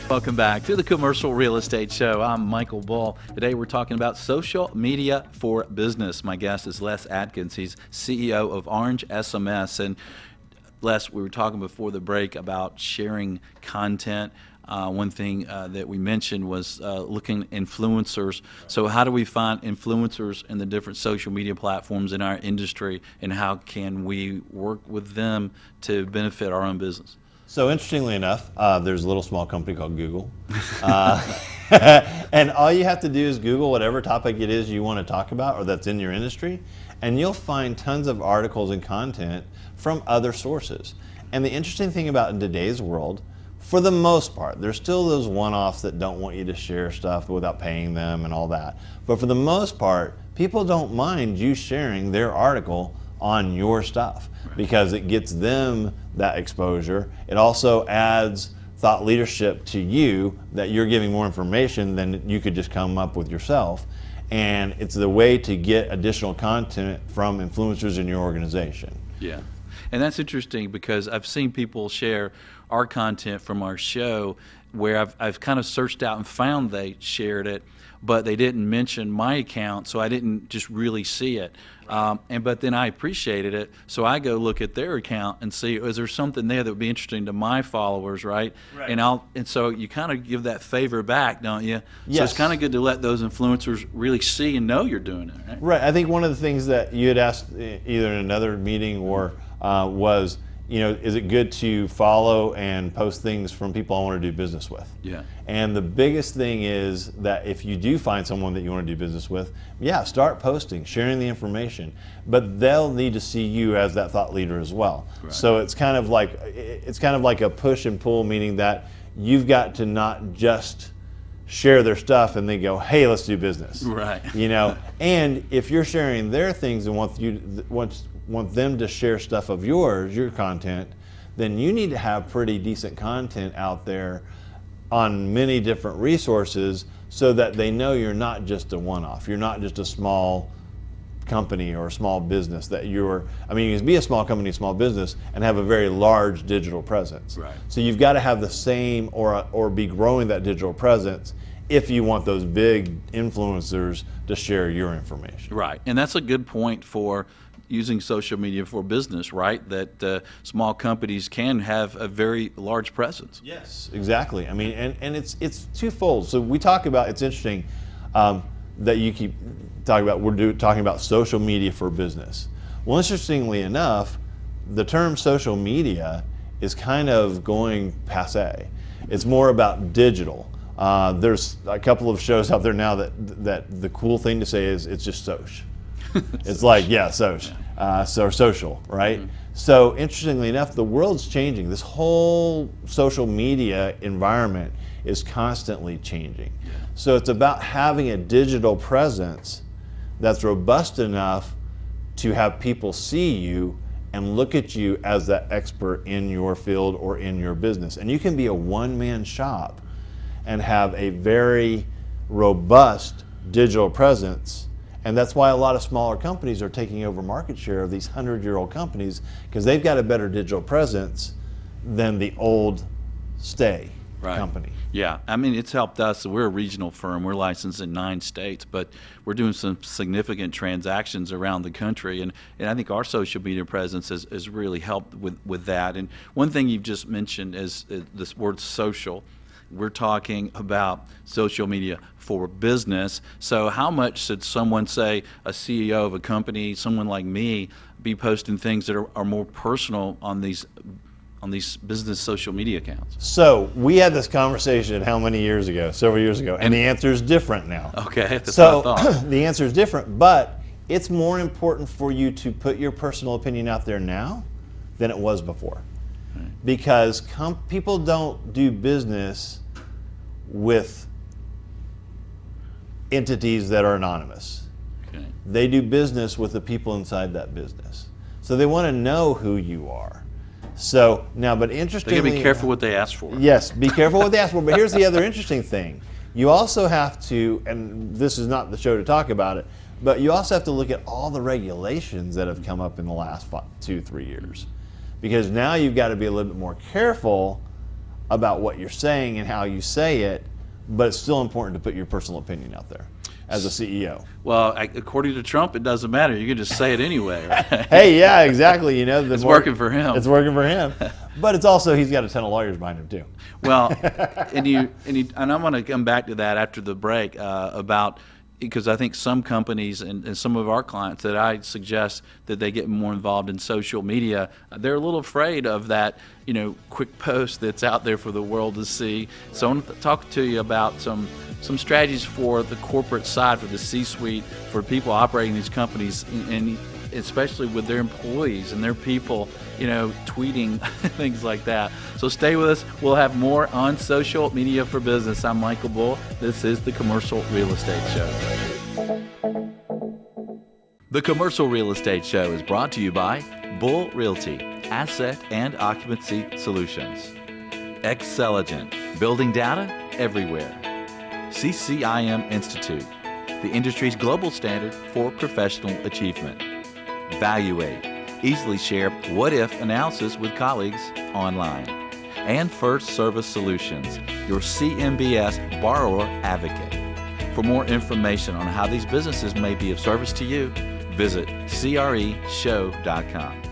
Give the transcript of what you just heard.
Welcome back to the Commercial Real Estate Show. I'm Michael Bull. Today we're talking about social media for business. My guest is Les Atkins. He's CEO of Orange SMS. And Les, we were talking before the break about sharing content. One thing that we mentioned was looking at influencers. So how do we find influencers in the different social media platforms in our industry, and how can we work with them to benefit our own business? So interestingly enough, there's a little small company called Google. And all you have to do is Google whatever topic it is you want to talk about or that's in your industry, and you'll find tons of articles and content from other sources. And the interesting thing about in today's world, for the most part, there's still those one-offs that don't want you to share stuff without paying them and all that. But for the most part, people don't mind you sharing their article on your stuff because it gets them that exposure. It also adds thought leadership to you that you're giving more information than you could just come up with yourself. And it's the way to get additional content from influencers in your organization. Yeah. And that's interesting because I've seen people share our content from our show where I've kind of searched out and found they shared it, but they didn't mention my account, so I didn't just really see it. But then I appreciated it, so I go look at their account and see, is there something there that would be interesting to my followers, right? And so you kind of give that favor back, don't you? Yes. So it's kind of good to let those influencers really see and know you're doing it, right? Right. I think one of the things that you had asked either in another meeting or was, is it good to follow and post things from people I want to do business with? Yeah. And the biggest thing is that if you do find someone that you want to do business with, start posting, sharing the information, but they'll need to see you as that thought leader as well. Right. So it's kind of like a push and pull, meaning that you've got to not just share their stuff and they go, hey, let's do business. Right. And if you're sharing their things and want them to share stuff of yours, your content, then you need to have pretty decent content out there on many different resources so that they know you're not just a one-off. You're not just a small company or a small business you can be a small company, small business, and have a very large digital presence. Right. So you've got to have the same or be growing that digital presence if you want those big influencers to share your information. Right. And that's a good point for using social media for business, right? That small companies can have a very large presence. Yes, exactly. I mean, and it's twofold. So we talk about, it's interesting that you keep talking about, talking about social media for business. Well, interestingly enough, the term social media is kind of going passé. It's more about digital. There's a couple of shows out there now that the cool thing to say is it's just soch. It's like, soch. So social, right? Mm-hmm. So interestingly enough, the world's changing. This whole social media environment is constantly changing. Yeah. So it's about having a digital presence that's robust enough to have people see you and look at you as that expert in your field or in your business. And you can be a one-man shop and have a very robust digital presence. And that's why a lot of smaller companies are taking over market share of these 100-year-old companies, because they've got a better digital presence than the old company. Yeah, I mean, it's helped us. We're a regional firm. We're licensed in 9 states, but we're doing some significant transactions around the country. And I think our social media presence has really helped with that. And one thing you've just mentioned is this word social. We're talking about social media for business. So how much should someone, say a CEO of a company, someone like me, be posting things that are more personal on these business social media accounts? So we had this conversation how many years ago? Several years ago. And the answer is different now. Okay, that's what I thought. The answer is different, but it's more important for you to put your personal opinion out there now than it was before. Right. Because people don't do business with entities that are anonymous. Okay. They do business with the people inside that business. So they want to know who you are. So now, but interestingly, they gotta be careful what they ask for. Yes, be careful what they ask for. But here's the other interesting thing. You also have to, and this is not the show to talk about it, but you also have to look at all the regulations that have come up in the last 2-3 years. Because now you've got to be a little bit more careful about what you're saying and how you say it, but it's still important to put your personal opinion out there as a CEO. Well, according to Trump, it doesn't matter. You can just say it anyway. Right? Hey, yeah, exactly. You know, It's working for him. It's working for him. But it's also, he's got a ton of lawyers behind him too. Well, and I'm going to come back to that after the break about, because I think some companies and some of our clients that I suggest that they get more involved in social media, they're a little afraid of that, quick post that's out there for the world to see. So I want to talk to you about some strategies for the corporate side, for the C-suite, for people operating these companies, and especially with their employees and their people, tweeting, things like that. So stay with us. We'll have more on social media for business. I'm Michael Bull. This is the Commercial Real Estate Show. The Commercial Real Estate Show is brought to you by Bull Realty, Asset and Occupancy Solutions. Xceligent, building data everywhere. CCIM Institute, the industry's global standard for professional achievement. Valuate, easily share what-if analysis with colleagues online. And First Service Solutions, your CMBS borrower advocate. For more information on how these businesses may be of service to you, visit CREshow.com.